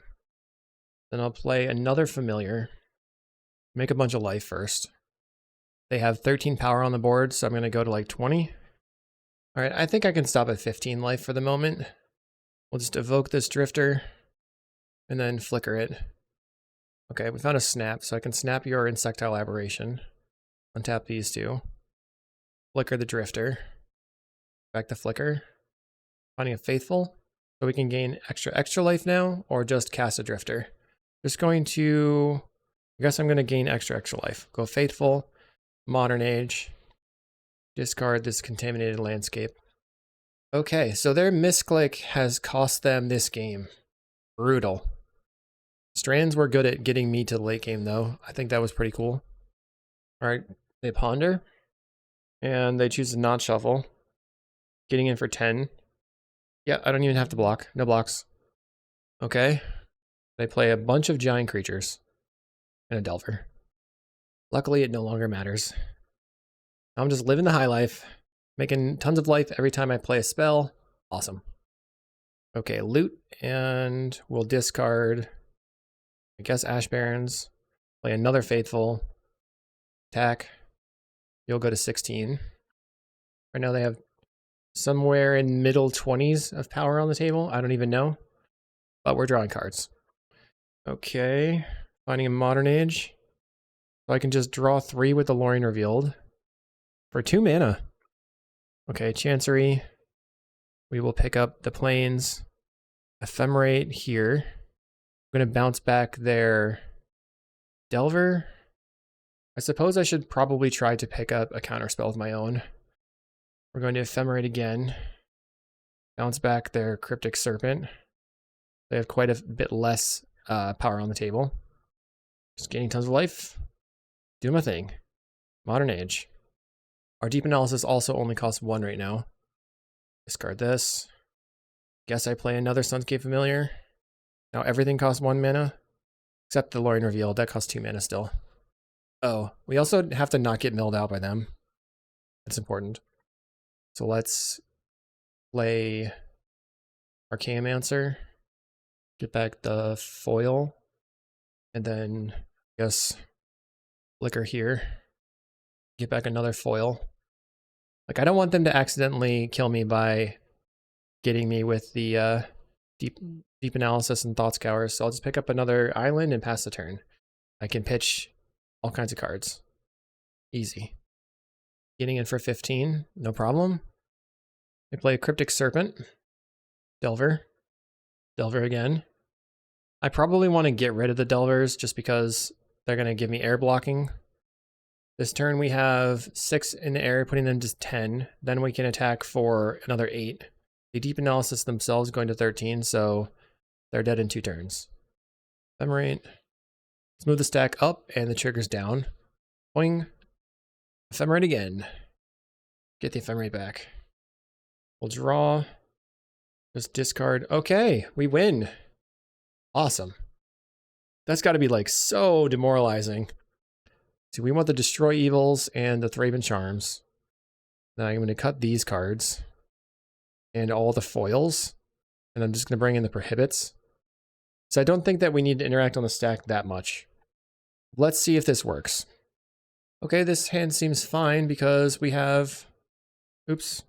Then I'll play another Familiar. Make a bunch of life first. They have 13 power on the board, so I'm going to go to like 20. All right, I think I can stop at 15 life for the moment. We'll just evoke this Drifter and then flicker it. Okay, we found a snap, so I can snap your Insectile Aberration. Untap these two. Flicker the Drifter. Back the Flicker. Finding a Faithful, so we can gain extra life now, or just cast a Drifter. Just going to, I guess I'm going to gain extra life. Go Faithful, Modern Age, discard this Contaminated Landscape. Okay, so their misclick has cost them this game. Brutal. Strands were good at getting me to the late game, though. I think that was pretty cool. All right, they ponder, and they choose to not shuffle. Getting in for 10. Yeah, I don't even have to block. No blocks. Okay. They play a bunch of giant creatures and a Delver. Luckily, it no longer matters. I'm just living the high life, making tons of life every time I play a spell. Awesome. Okay, loot, and we'll discard, I guess, Ash Barrens. Play another Faithful. Attack. You'll go to 16. Right now they have somewhere in middle 20s of power on the table. I don't even know. But we're drawing cards. Okay. Finding a Modern Age. So I can just draw 3 with the Lorien Revealed. For 2 mana. Okay, Chancery. We will pick up the Plains. Ephemerate here. I'm going to bounce back their Delver. I suppose I should probably try to pick up a counterspell of my own. We're going to Ephemerate again. Bounce back their Cryptic Serpent. They have quite a bit less power on the table. Just gaining tons of life. Do my thing. Modern Age. Our Deep Analysis also only costs 1 right now. Discard this. Guess I play another Sunscape Familiar. Now everything costs 1 mana. Except the Lorien Revealed. That costs 2 mana still. Oh, we also have to not get milled out by them. That's important. So let's play Archaeomancer. Get back the foil. And then, I guess, flicker here. Get back another foil. Like, I don't want them to accidentally kill me by getting me with the deep analysis and thought scours. So I'll just pick up another island and pass the turn. I can pitch all kinds of cards. Easy. Getting in for 15, no problem. I play a Cryptic Serpent. Delver. Delver again. I probably want to get rid of the Delvers just because they're going to give me air blocking. This turn we have 6 in the air, putting them to 10. Then we can attack for another 8. The Deep Analysis themselves going to 13, so they're dead in 2 turns. Ephemerate. Let's move the stack up and the trigger's down. Boing. Ephemerate again. Get the Ephemerate back. We'll draw. Just discard. Okay, we win. Awesome. That's got to be like so demoralizing. So we want the Destroy Evils and the Thraben Charms. Then I'm going to cut these cards and all the foils. And I'm just going to bring in the Prohibits. So I don't think that we need to interact on the stack that much. Let's see if this works. Okay, this hand seems fine because we have... Oops.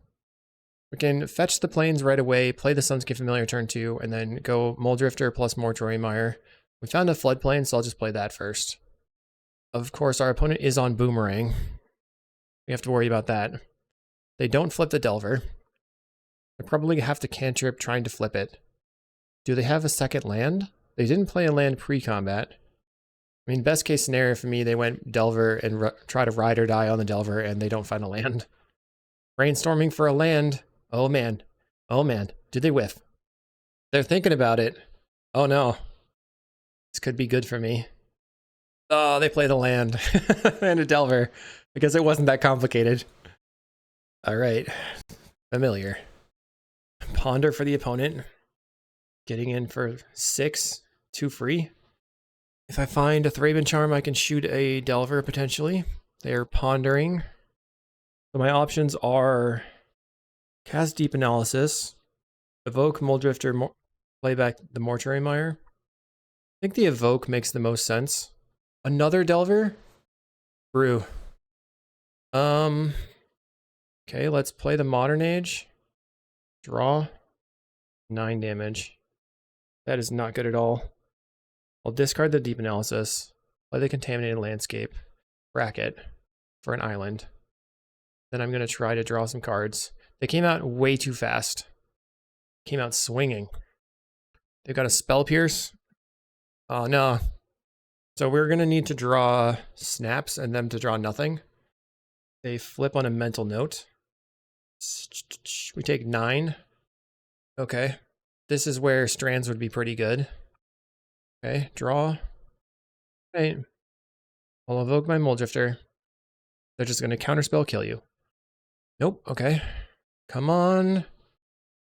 We can fetch the Plains right away, play the Sunscape Familiar turn 2, and then go Muldrifter plus more Mire. We found a Floodplain, so I'll just play that first. Of course, our opponent is on Boomerang. We have to worry about that. They don't flip the Delver. They probably have to cantrip trying to flip it. Do they have a second land? They didn't play a land pre-combat. I mean, best case scenario for me, they went Delver and try to ride or die on the Delver, and they don't find a land. Brainstorming for a land. Oh man. Oh man. Did they whiff? They're thinking about it. Oh no. This could be good for me. Oh, they played a land and a Delver because it wasn't that complicated. All right. Familiar. Ponder for the opponent. Getting in for 6, 2 free. If I find a Thraben Charm, I can shoot a Delver potentially. They are pondering. So my options are cast Deep Analysis, evoke Muldrifter, play back the Mortuary Mire. I think the evoke makes the most sense. Another Delver? Brew. Okay, let's play the Modern Age. Draw. 9 damage. That is not good at all. I'll discard the Deep Analysis, play the Contaminated Landscape, bracket for an island. Then I'm going to try to draw some cards. They came out way too fast. Came out swinging. They've got a Spell Pierce. Oh no. So we're going to need to draw snaps and them to draw nothing. They flip on a mental note. We take 9. Okay. This is where strands would be pretty good. Okay, draw. Right. I'll evoke my Muldrifter. They're just going to counterspell kill you. Nope, okay. Come on.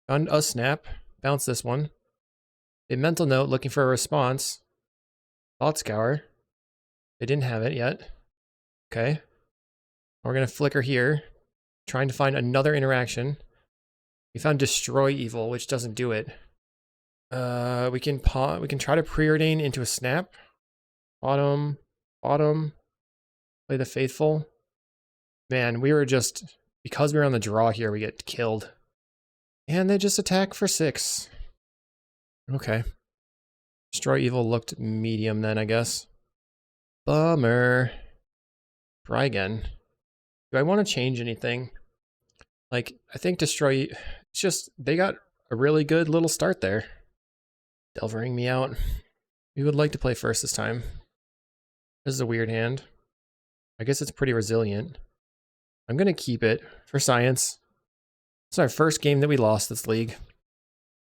Found a snap. Bounce this one. A mental note looking for a response. Thought Scour. They didn't have it yet. Okay. We're going to flicker here. Trying to find another interaction. We found Destroy Evil, which doesn't do it. We can try to preordain into a snap. Bottom. Play the Faithful. Man, we were just, because we were on the draw here, we get killed. And they just attack for 6. Okay. Destroy Evil looked medium then, I guess. Bummer. Try again. Do I want to change anything? Like, I think Destroy, it's just, they got a really good little start there. Delvering me out. We would like to play first this time. This is a weird hand. I guess it's pretty resilient. I'm going to keep it for science. It's our first game that we lost this league.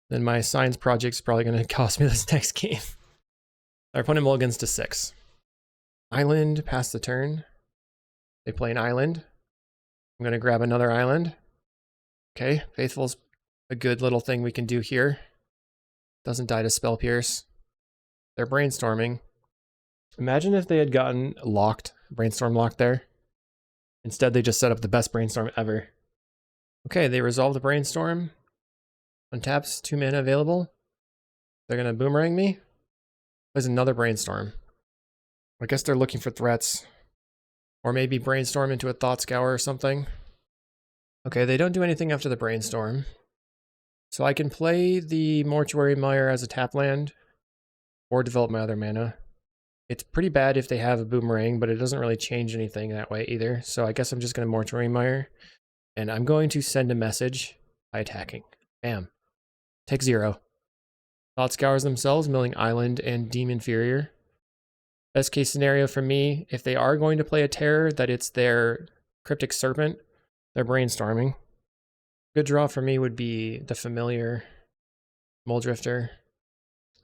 Then my science project's probably going to cost me this next game. Our opponent mulligans to 6. Island, pass the turn. They play an island. I'm going to grab another island. Okay, Faithful's a good little thing we can do here. Doesn't die to Spell Pierce. They're brainstorming. Imagine if they had gotten locked, brainstorm locked there. Instead, they just set up the best brainstorm ever. Okay, they resolve the brainstorm. Untaps 2 mana available. They're going to boomerang me. There's another brainstorm. I guess they're looking for threats. Or maybe brainstorm into a Thought Scour or something. Okay, they don't do anything after the brainstorm. So I can play the Mortuary Mire as a tap land. Or develop my other mana. It's pretty bad if they have a boomerang, but it doesn't really change anything that way either. So I guess I'm just going to Mortuary Mire. And I'm going to send a message by attacking. Bam. Take 0. Thought Scours themselves, milling Island and Deem Inferior. Best case scenario for me, if they are going to play a terror, that it's their Cryptic Serpent. They're brainstorming. Good draw for me would be the Familiar, Muldrifter,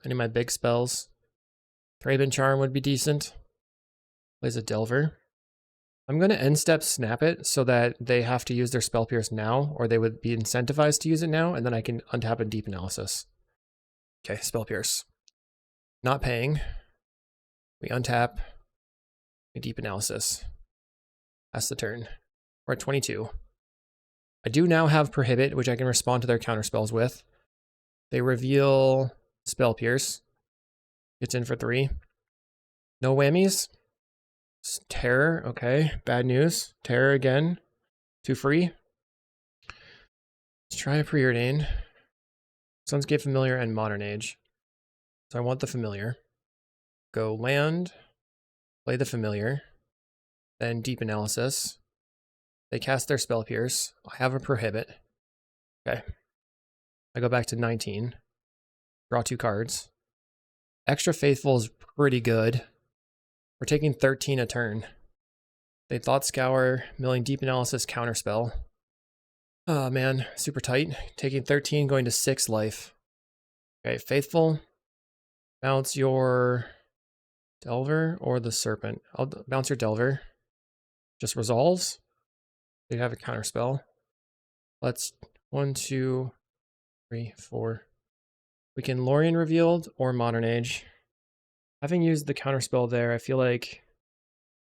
any of my big spells. Thraben Charm would be decent. Plays a Delver. I'm going to end step snap it so that they have to use their Spell Pierce now, or they would be incentivized to use it now, and then I can untap a Deep Analysis. Okay, Spell Pierce. Not paying. We untap a Deep Analysis. Pass the turn. We're at 22. I do now have Prohibit, which I can respond to their counterspells with. They reveal Spell Pierce. Gets in for 3. No whammies. Terror, okay. Bad news. Terror again. 2 free. Let's try a Preordain. Sunscape Familiar and Modern Age. So I want the Familiar. Go land. Play the Familiar. Then Deep Analysis. They cast their Spell Pierce. I have a Prohibit. Okay. I go back to 19. Draw 2 cards. Extra Faithful is pretty good. We're taking 13 a turn. They Thought Scour, milling Deep Analysis, Counterspell. Oh man, super tight. Taking 13, going to 6 life. Okay, Faithful. Bounce your Delver or the Serpent. I'll bounce your Delver. Just resolves. You have a counter spell. Let's 1, 2, 3, 4. We can Lorien Revealed or Modern Age. Having used the counter spell there, I feel like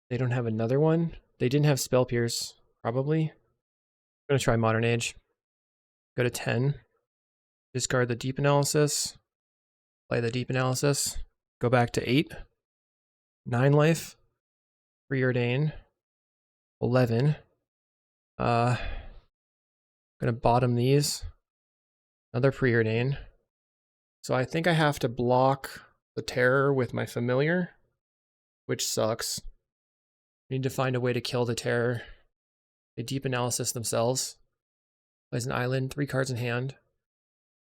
they don't have another one. They didn't have Spell Pierce, probably. I'm gonna try Modern Age. Go to 10. Discard the Deep Analysis. Play the Deep Analysis. Go back to 8. 9 life. Preordain. 11. Gonna bottom these. Another Preordain. So I think I have to block the Terror with my Familiar, which sucks. I need to find a way to kill the Terror. They Deep Analysis themselves. Plays an island, 3 cards in hand.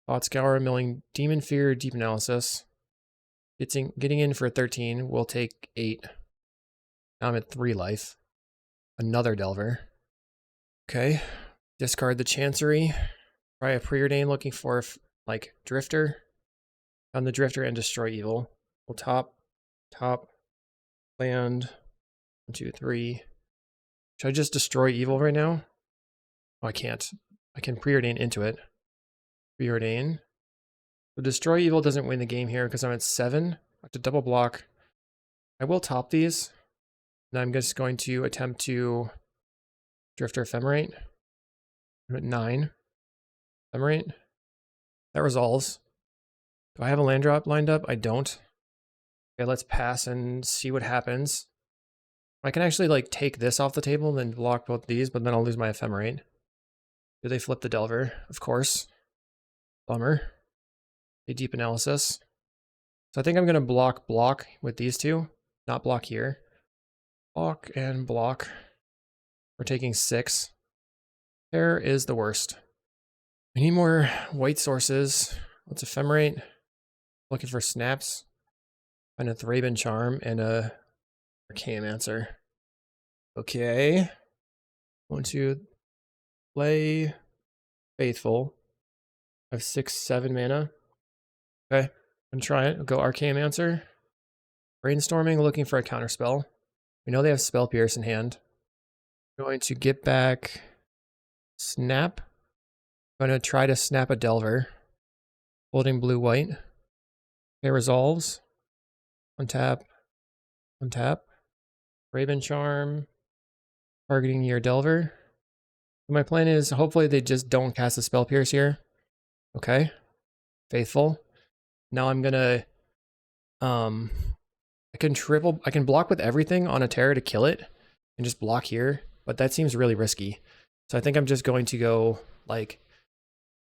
Thought Scour, milling Demon Fear, Deep Analysis. Getting in for 13, we'll take 8. Now I'm at 3 life. Another Delver. Okay. Discard the Chancery. Try a Preordain looking for like Drifter. On the Drifter and Destroy Evil. We'll top, land. 1, 2, 3. Should I just Destroy Evil right now? Oh, I can't. I can Preordain into it. Preordain. So Destroy Evil doesn't win the game here because I'm at 7. I have to double block. I will top these. And I'm just going to attempt to Drifter Ephemerate. I'm at 9. Ephemerate. That resolves. Do I have a land drop lined up? I don't. Okay, let's pass and see what happens. I can actually like take this off the table and then block both these, but then I'll lose my Ephemerate. Do they flip the Delver? Of course. Bummer. A Deep Analysis. So I think I'm going to block with these two. Not block here. Block and block. We're taking 6. Terror is the worst. We need more white sources. Let's Ephemerate. Looking for snaps. Find a Thraben Charm and a Archaeomancer. Okay. 1, 2. Play Faithful. I have 6, 7 mana. Okay. I'm gonna try it. I'll go Archaeomancer. Brainstorming, looking for a counterspell. We know they have Spell Pierce in hand. I'm going to get back Snap. I'm going to try to snap a Delver. Holding blue-white. Okay, resolves. Untap. Untap. Raven Charm. Targeting your Delver. My plan is hopefully they just don't cast a Spell Pierce here. Okay. Faithful. Now I'm gonna I can block with everything on a Terror to kill it and just block here, but that seems really risky. So I think I'm just going to go like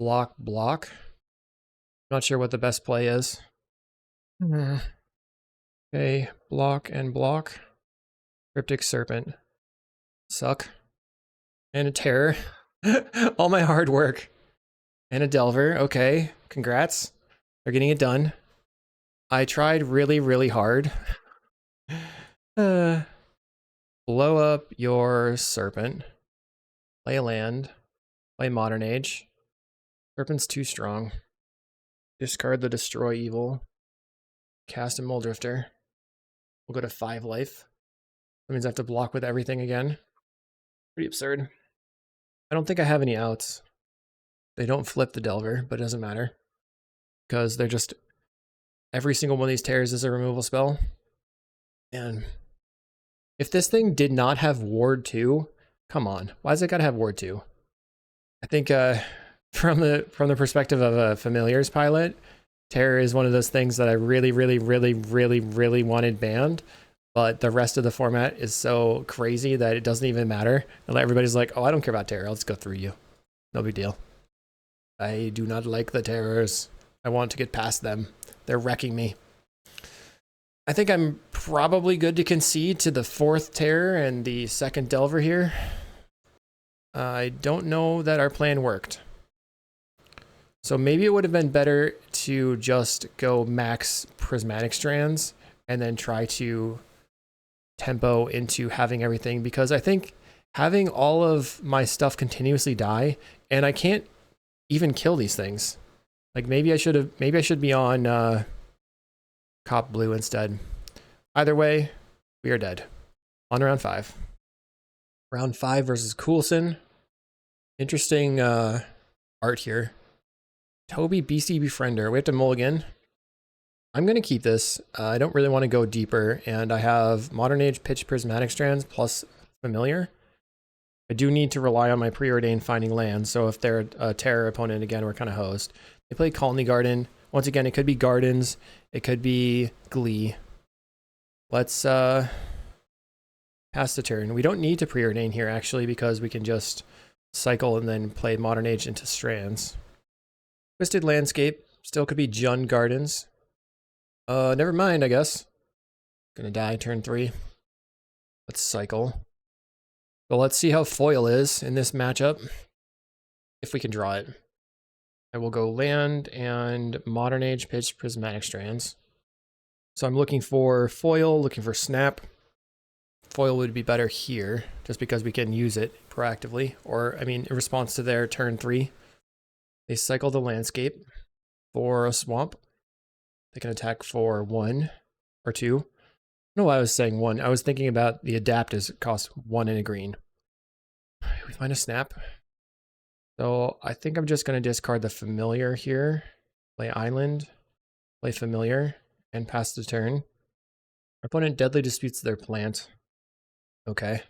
block. Not sure what the best play is. Okay, block and block. Cryptic Serpent. Suck. And a Terror. All my hard work. And a Delver. Okay, congrats. They're getting it done. I tried really, really hard. Blow up your Serpent. Play a land. Play Modern Age. Serpent's too strong. Discard the Destroy Evil. Cast a Muldrifter. We'll go to 5 life. That means I have to block with everything again. Pretty absurd. I don't think I have any outs. They don't flip the Delver, but it doesn't matter. Because they're just... Every single one of these Terrors is a removal spell. And if this thing did not have Ward 2, come on. Why does it gotta have Ward 2? I think from the perspective of a Familiars pilot, Terror is one of those things that I really wanted banned. But the rest of the format is so crazy that it doesn't even matter. And everybody's like, oh, I don't care about Terror. I'll just go through you. No big deal. I do not like the Terrors. I want to get past them. They're wrecking me. I think I'm probably good to concede to the 4th Terror and the 2nd Delver here. I don't know that our plan worked. So maybe it would have been better to just go max Prismatic Strands and then try to tempo into having everything, because I think having all of my stuff continuously die, and I can't even kill these things. Like maybe I should be on Cop Blue instead. Either way, we are dead. On to round 5. Round 5 versus Coulson. Interesting art here. Toby BC Befriender. We have to mulligan. I'm going to keep this. I don't really want to go deeper, and I have Modern Age Pitch Prismatic Strands plus Familiar. I do need to rely on my preordained finding land, so if they're a terror opponent, again, we're kind of hosed. They play Colony Garden. Once again, it could be Gardens. It could be Glee. Let's pass the turn. We don't need to preordain here, actually, because we can just cycle and then play Modern Age into Strands. Twisted Landscape. Still could be Jund Gardens. Never mind, I guess. Gonna die turn 3. Let's cycle. So let's see how foil is in this matchup. If we can draw it. I will go land and Modern Age Pitch Prismatic Strands. So I'm looking for foil, looking for snap. Foil would be better here, just because we can use it proactively. Or, I mean, in response to their turn 3. They cycle the landscape for a swamp. They can attack for 1 or 2. I don't know why I was saying 1. I was thinking about the adapt as it costs 1 and a green. We find a snap. So I think I'm just going to discard the Familiar here. Play Island. Play Familiar. And pass the turn. Our opponent deadly disputes their plant. Okay.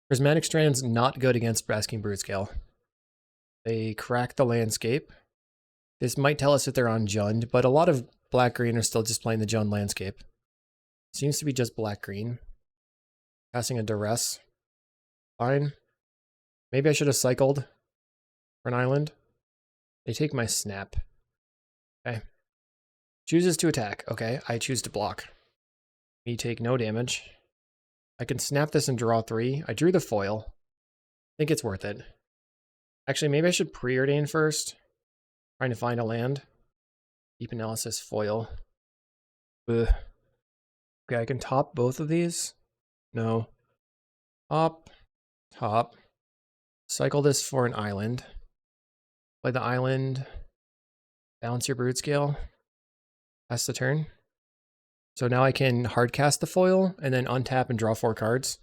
Prismatic Strand's not good against Basking Broodscale. They crack the landscape. This might tell us if they're on Jund, but a lot of black-green are still just playing the Jund landscape. Seems to be just black-green. Passing a Duress. Fine. Maybe I should have cycled for an island. They take my snap. Okay. Chooses to attack. Okay, I choose to block. Me take no damage. I can snap this and draw 3. I drew the foil. I think it's worth it. Actually, maybe I should preordain first. Trying to find a land. Deep Analysis, foil. Ugh. Okay, I can top both of these. No. Top. Top. Cycle this for an island. Play the island. Balance your brood scale. Pass the turn. So now I can hardcast the foil and then untap and draw 4 cards.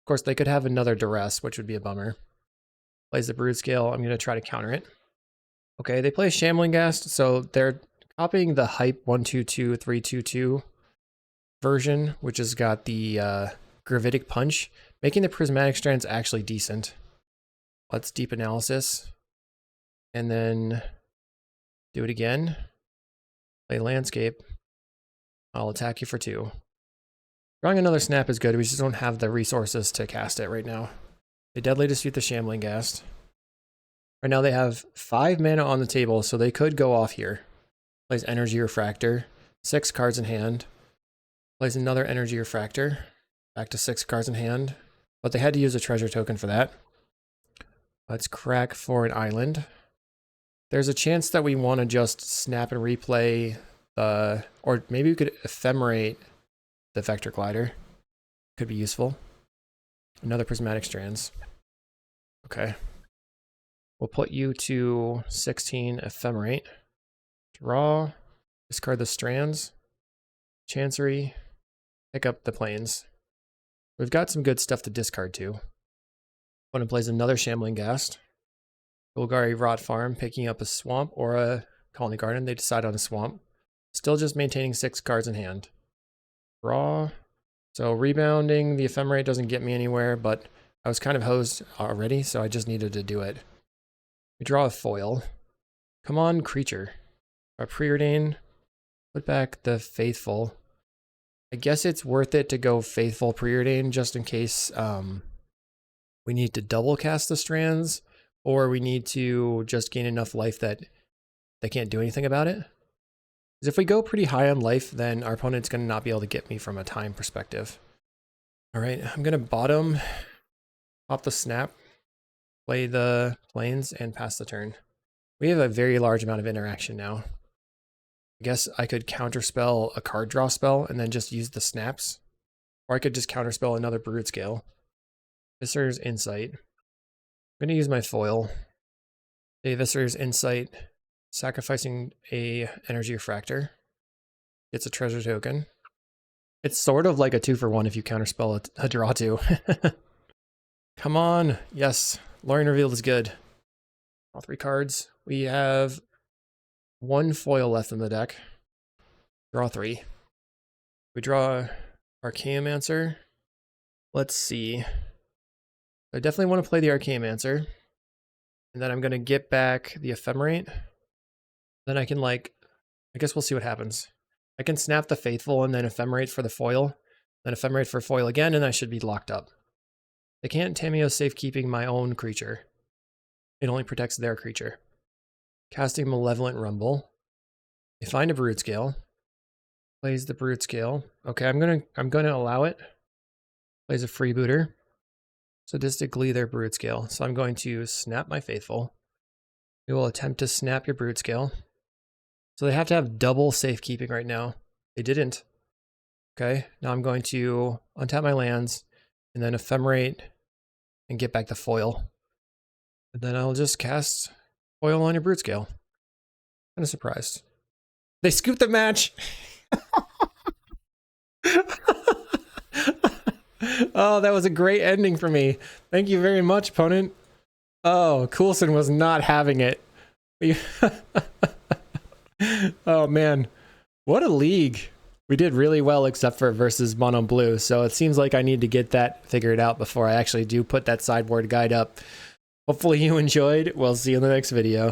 Of course, they could have another Duress, which would be a bummer. Plays the brood scale. I'm going to try to counter it. Okay, they play Shambling Ghast, so they're copying the Hype 122-322 version, which has got the Gravitic Punch, making the Prismatic Strands actually decent. Let's Deep Analysis. And then do it again. Play Landscape. I'll attack you for 2. Drawing another snap is good, we just don't have the resources to cast it right now. They deadly dispute the Shambling Ghast. Right now they have 5 mana on the table, so they could go off here. Plays Energy Refractor, 6 cards in hand. Plays another Energy Refractor, back to 6 cards in hand. But they had to use a treasure token for that. Let's crack for an island. There's a chance that we want to just snap and replay the, or maybe we could ephemerate the Vector Glider. Could be useful. Another Prismatic Strands. Okay. We'll put you to 16 Ephemerate. Draw. Discard the Strands. Chancery. Pick up the Plains. We've got some good stuff to discard too. Opponent plays another Shambling Ghast. Golgari Rot Farm, picking up a Swamp or a Colony Garden. They decide on a Swamp. Still just maintaining 6 cards in hand. Draw. So rebounding the Ephemerate doesn't get me anywhere, but I was kind of hosed already, so I just needed to do it. We draw a foil. Come on, creature. A preordain. Put back the Faithful. I guess it's worth it to go Faithful preordain just in case we need to double cast the Strands, or we need to just gain enough life that they can't do anything about it. Because if we go pretty high on life, then our opponent's going to not be able to get me from a time perspective. All right, I'm going to bottom, pop the snap, play the Plains, and pass the turn. We have a very large amount of interaction now. I guess I could counterspell a card draw spell and then just use the snaps. Or I could just counterspell another Brood Scale. Viscer's Insight. I'm going to use my foil. A Viscer's Insight, sacrificing a energy refractor. It's a treasure token. It's sort of like a 2-for-1 if you counterspell a draw 2. Come on. Yes. Lorien Revealed is good. All 3 cards. We have 1 foil left in the deck. Draw 3. We draw Archaeomancer. Let's see. I definitely want to play the Archaeomancer. And then I'm going to get back the Ephemerate. Then I can I guess we'll see what happens. I can snap the Faithful and then Ephemerate for the foil. Then Ephemerate for foil again, and I should be locked up. They can't Tameo safekeeping my own creature. It only protects their creature. Casting Malevolent Rumble. They find a Brood Scale. Plays the Brood Scale. Okay, I'm gonna allow it. Plays a Freebooter. Sadistic Glee their Brood Scale. So I'm going to snap my Faithful. We will attempt to snap your Brood Scale. So they have to have double safekeeping right now. They didn't. Okay, now I'm going to untap my lands and then Ephemerate and get back the foil. And then I'll just cast foil on your Brood Scale. Kind of surprised. They scooped the match. Oh, that was a great ending for me. Thank you very much, opponent. Oh, Coulson was not having it. Oh man, what a league. We did really well except for versus mono blue, so it seems like I need to get that figured out before I actually do put that sideboard guide up. Hopefully you enjoyed. We'll see you in the next video.